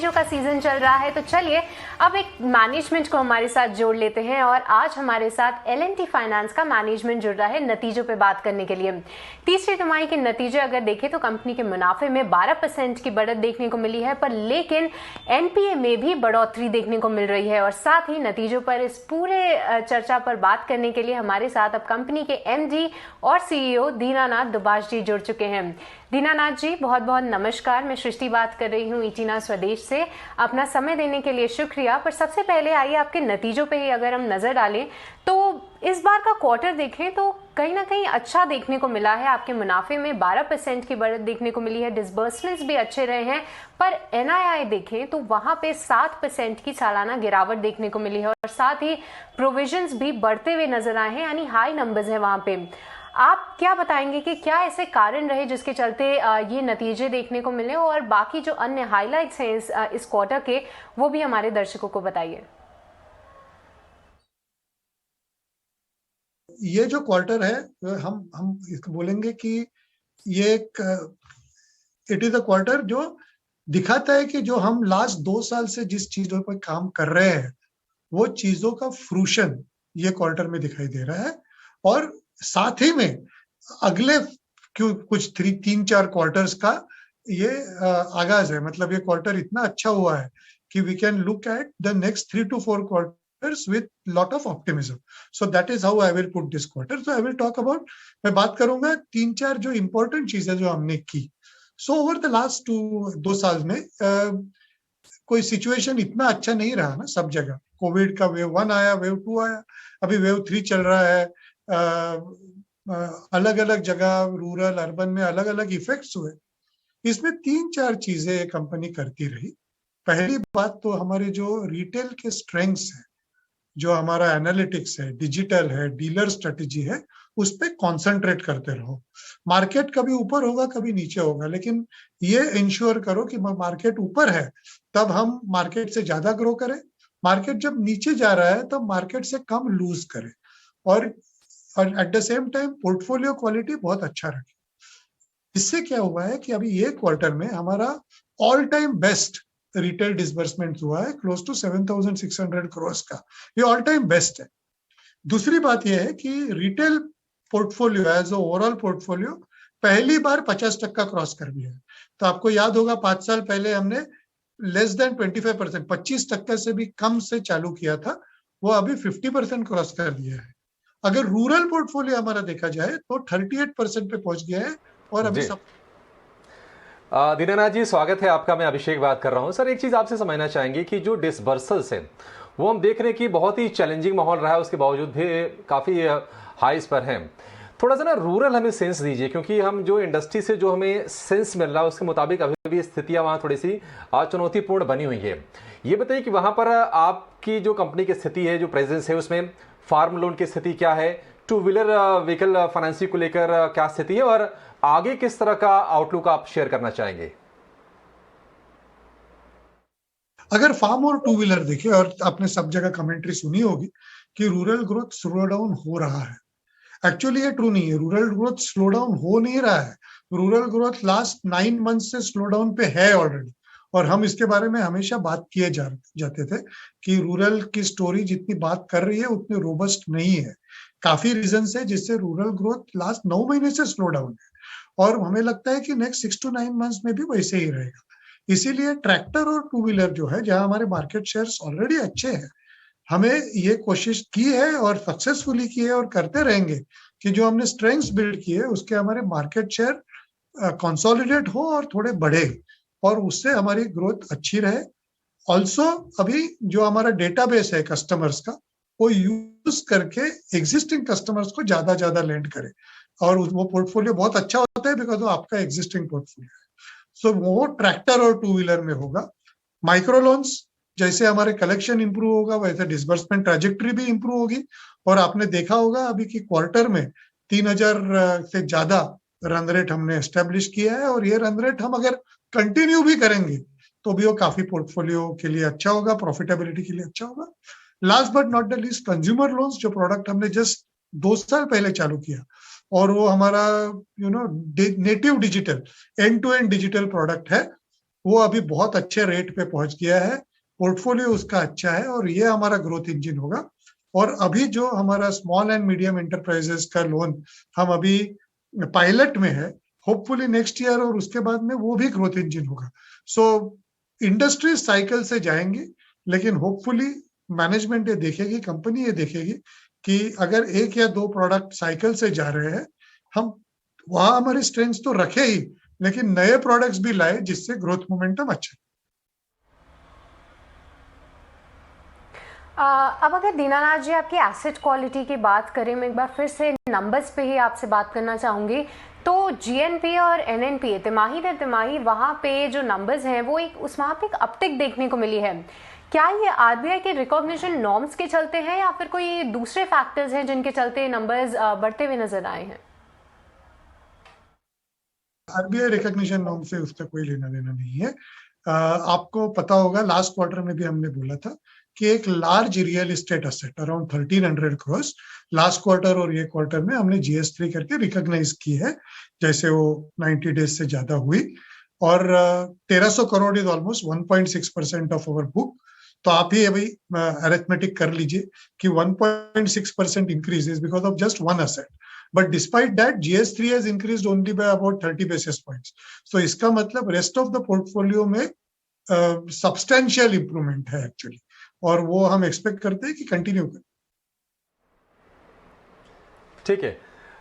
नतीजों का सीजन चल रहा है, तो चलिए अब एक मैनेजमेंट को हमारे साथ जोड़ लेते हैं। और आज हमारे साथ L&T फाइनेंस का मैनेजमेंट जुड़ रहा है नतीजों पे बात करने के लिए। तीसरी तिमाही के नतीजे अगर देखें तो कंपनी के मुनाफे में 12% की बढ़त देखने को मिली है, पर लेकिन NPA में भी बढ़ोतरी देखने को मिल रही है। और साथ ही नतीजों पर इस पूरे चर्चा पर बात करने के लिए हमारे साथ अब कंपनी के MD और CEO दीनानाथ दुबाश जी जुड़ चुके हैं। दीनानाथ जी, बहुत बहुत नमस्कार। मैं सृष्टि बात कर रही हूँ इटीना स्वदेश से। अपना समय देने के लिए शुक्रिया। पर सबसे पहले आइए आपके नतीजों पे ही अगर हम नजर डालें तो इस बार का क्वार्टर देखें तो कहीं ना कहीं अच्छा देखने को मिला है। आपके मुनाफे में 12% की बढ़त देखने को मिली है, डिसबर्समेंट्स भी अच्छे रहे हैं, पर NII देखें तो वहां पे 7% की सालाना गिरावट देखने को मिली है। और साथ ही प्रोविजंस भी बढ़ते हुए नजर आए हैं, यानी हाई नंबर्स हैं वहां पे। आप क्या बताएंगे कि क्या ऐसे कारण रहे जिसके चलते ये नतीजे देखने को मिले, और बाकी जो अन्य हाइलाइट्स हैं इस क्वार्टर के, वो भी हमारे दर्शकों को बताइए। ये जो क्वार्टर है हम इसको बोलेंगे कि ये एक इट इज अ क्वार्टर जो दिखाता है कि जो हम लास्ट 2 साल से जिस चीजों पर काम कर रहे हैं वो चीजों का फ्रूशन ये क्वार्टर में दिखाई दे रहा है। और साथ ही में अगले कुछ 3-4 क्वार्टर्स का ये आगाज है। मतलब ये क्वार्टर इतना अच्छा हुआ है कि we can look at the next 3 to 4 quarters with lot of optimism. So that is how I will put this quarter. So I will talk about, मैं बात करूंगा 3-4 जो इंपॉर्टेंट चीजें जो हमने की। सो ओवर द लास्ट 2 साल में कोई सिचुएशन इतना अच्छा नहीं रहा ना सब जगह। कोविड का वेव 1 आया, वेव 2 आया, अभी वेव 3 चल रहा है। अलग अलग जगह रूरल अर्बन में अलग अलग इफेक्ट्स हुए। इसमें 3-4 चीजें कंपनी करती रही। पहली बात तो हमारे जो रिटेल के स्ट्रेंथ्स है, जो हमारा एनालिटिक्स है, डिजिटल है, डीलर स्ट्रेटेजी है, उस पर कॉन्सेंट्रेट करते रहो। मार्केट कभी ऊपर होगा कभी नीचे होगा, लेकिन ये इंश्योर करो कि मार्केट ऊपर है तब हम मार्केट से ज्यादा ग्रो करें, मार्केट जब नीचे जा रहा है तब मार्केट से कम लूज करें, और at the same time portfolio quality बहुत अच्छा रखें। इससे क्या हुआ है कि अभी ये क्वार्टर में हमारा all time best retail disbursement हुआ है, क्लोज टू 7,600 करोड़ का। ये ऑल टाइम बेस्ट है। दूसरी बात यह है कि retail portfolio as overall portfolio पहली बार 50% क्रॉस कर दिया है। तो आपको याद होगा 5 साल पहले हमने लेस देन 25%, 25% से भी कम से चालू किया था, वो अभी 50% क्रॉस कर दिया है। अगर रूरल पोर्टफोलियो हमारा देखा जाए तो 38% पे पहुंच गया है। और अभी सब दीनानाथ जी, स्वागत है आपका। मैं अभिषेक बात कर रहा हूं। सर, एक चीज आपसे समझना चाहेंगे कि जो डिसबर्सल्स है वो हम देख रहे हैं कि बहुत ही चैलेंजिंग माहौल रहा है, उसके बावजूद भी काफी हाइस पर हैं। थोड़ा सा ना रूरल हमें सेंस दीजिए, क्योंकि हम जो इंडस्ट्री से जो हमें सेंस मिल रहा है उसके मुताबिक अभी भी स्थितियां वहां थोड़ी सी चुनौतीपूर्ण बनी हुई है। ये बताइए कि वहां पर आपकी जो कंपनी की स्थिति है, जो प्रेजेंस है, उसमें फार्म लोन की स्थिति क्या है, टू व्हीलर व्हीकल फाइनेंसिंग को लेकर क्या स्थिति है, और आगे किस तरह का आउटलुक आप शेयर करना चाहेंगे? अगर फार्म और टू व्हीलर देखे, और आपने सब जगह कमेंट्री सुनी होगी कि रूरल ग्रोथ स्लो डाउन हो रहा है। एक्चुअली ये ट्रू नहीं है, रूरल ग्रोथ स्लो डाउन हो नहीं रहा है। रूरल ग्रोथ लास्ट 9 मंथ से स्लो डाउन पे है ऑलरेडी। और हम इसके बारे में हमेशा बात किए जाते थे कि रूरल की स्टोरी जितनी बात कर रही है उतनी रोबस्ट नहीं है। काफी रीजन है जिससे रूरल ग्रोथ लास्ट 9 महीने से स्लो डाउन है, और हमें लगता है कि नेक्स्ट 6 to 9 मंथ्स में भी वैसे ही रहेगा। इसीलिए ट्रैक्टर और टू व्हीलर जो है, जहां हमारे मार्केट शेयर्स ऑलरेडी अच्छे हैं, हमें ये कोशिश की है और सक्सेसफुली की है और करते रहेंगे कि जो हमने स्ट्रेंथ्स बिल्ड किए उसके हमारे मार्केट शेयर कंसोलिडेट हो और थोड़े बढ़े, और उससे हमारी ग्रोथ अच्छी रहे। ऑल्सो अभी जो हमारा डेटाबेस है कस्टमर्स का, वो यूज करके एग्जिस्टिंग कस्टमर्स को ज्यादा लेंड करे, और वो पोर्टफोलियो बहुत अच्छा होता है बिकॉज वो आपका एग्जिस्टिंग पोर्टफोलियो है। सो वो ट्रैक्टर और टू व्हीलर में होगा। माइक्रो लोन्स, जैसे हमारे कलेक्शन इंप्रूव होगा वैसे डिसबर्समेंट ट्रैजेक्टरी भी इंप्रूव होगी। और आपने देखा होगा अभी की क्वार्टर में 3,000 से ज्यादा रन रेट हमने एस्टेब्लिश किया है, और ये रन रेट हम अगर कंटिन्यू भी करेंगे तो भी वो काफी पोर्टफोलियो के लिए अच्छा होगा, प्रॉफिटेबिलिटी के लिए अच्छा होगा। Last but not the least, consumer loans, जो प्रोडक्ट हमने जस्ट 2 साल पहले चालू किया, और वो हमारा native digital end to end digital product है। वो अभी बहुत अच्छे रेट पे पहुंच गया है, पोर्टफोलियो उसका अच्छा है और ये हमारा ग्रोथ इंजन होगा। और अभी जो हमारा स्मॉल एंड मीडियम एंटरप्राइजेस का लोन हम अभी पायलट में है, होपफुली नेक्स्ट ईयर और उसके बाद में वो भी ग्रोथ इंजन होगा। सो इंडस्ट्री साइकिल से जाएंगे, लेकिन होपफुली मैनेजमेंट ये देखेगी, कंपनी ये देखेगी कि अगर एक या दो प्रोडक्ट साइकिल से जा रहे हैं, हम वहां हमारी स्ट्रेंथ तो रखे ही, लेकिन नए प्रोडक्ट्स भी लाए जिससे ग्रोथ मोमेंटम अच्छा। अब अगर दीनानाथ जी आपकी एसेट क्वालिटी की बात करें, मैं एक बार फिर से नंबर्स पे ही आपसे बात करना चाहूंगी। तो जीएनपी और एनएनपी तिमाही दर तिमाही वहां पे जो नंबर्स हैं वो वहां पे एक अपटिक देखने को मिली है। क्या ये आरबीआई के रिकॉग्निशन नॉर्म्स के चलते हैं या फिर कोई दूसरे फैक्टर्स हैं जिनके चलते नंबर्स बढ़ते हुए नजर आए हैं? आरबीआई रिकॉग्निशन नॉर्म से उसका कोई लेना देना नहीं है। आपको पता होगा लास्ट क्वार्टर में भी हमने बोला था कि एक large real estate asset around 1300 crore last quarter और ये क्वार्टर में हमने GS3 करके रिकॉग्नाइज की है, जैसे वो 90 डेज से ज्यादा हुई। और 1300 crore is almost 1.6% of our book. तो आप ही अभी अरिथमेटिक कर लीजिए कि 1.6% increase is because of just one asset, but despite that GS3 has increased only by about 30 basis points. So इसका मतलब रेस्ट ऑफ द पोर्टफोलियो में सब्सटैंशियल इंप्रूवमेंट है एक्चुअली, और वो हम एक्सपेक्ट करते हैं कि कंटिन्यू करें। ठीक है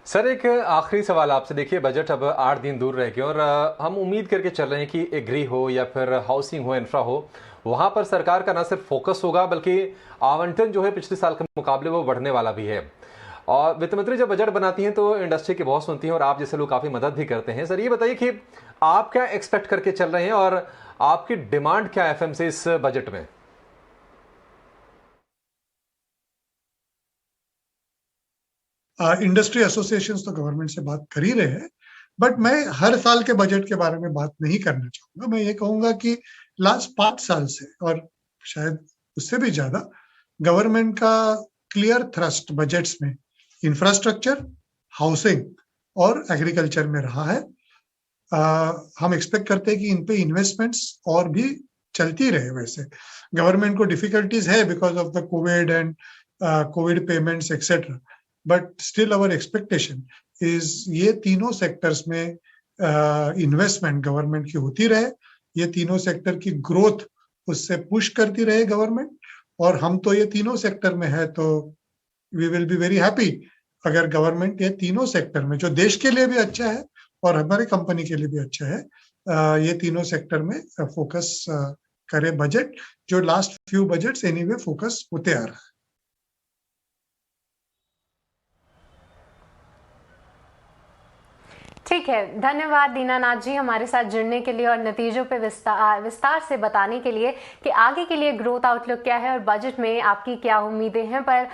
सर, एक आखिरी सवाल आपसे। देखिए, बजट अब 8 दिन दूर रह गए और हम उम्मीद करके चल रहे हैं कि एग्री हो या फिर हाउसिंग हो, इंफ्रा हो, वहां पर सरकार का ना सिर्फ फोकस होगा बल्कि आवंटन जो है पिछले साल के मुकाबले वो बढ़ने वाला भी है। और वित्त मंत्री जब बजट बनाती हैं तो इंडस्ट्री की बहुत सुनती हैं और आप जैसे लोग काफी मदद भी करते हैं। सर ये बताइए कि आप क्या एक्सपेक्ट करके चल रहे हैं और आपकी डिमांड क्या है एफएम से इस बजट में? इंडस्ट्री एसोसिएशंस तो गवर्नमेंट से बात कर ही रहे हैं, बट मैं हर साल के बजट के बारे में बात नहीं करना चाहूंगा। मैं ये कहूंगा कि लास्ट 5 साल से और शायद उससे भी ज्यादा गवर्नमेंट का क्लियर थ्रस्ट बजट्स में इंफ्रास्ट्रक्चर, हाउसिंग और एग्रीकल्चर में रहा है। हम एक्सपेक्ट करते हैं कि इन पे इन्वेस्टमेंट्स और भी चलती रहे। वैसे गवर्नमेंट को डिफिकल्टीज है because of the Covid and Covid payments etcetera, but still our expectation is ये तीनों सेक्टर्स में इन्वेस्टमेंट गवर्नमेंट की होती रहे, ये तीनों सेक्टर की ग्रोथ उससे पुश करती रहे गवर्नमेंट। और हम तो ये तीनों सेक्टर में है, तो we will be very happy अगर गवर्नमेंट ये तीनों सेक्टर में, जो देश के लिए भी अच्छा है और हमारी कंपनी के लिए भी अच्छा है, ये तीनों सेक्टर में फोकस करे बजट, जो last few budgets anyway focus होते आ रहा है। ठीक है, धन्यवाद दीनानाथ जी हमारे साथ जुड़ने के लिए और नतीजों पे विस्तार से बताने के लिए कि आगे के लिए ग्रोथ आउटलुक क्या है और बजट में आपकी क्या उम्मीदें हैं। पर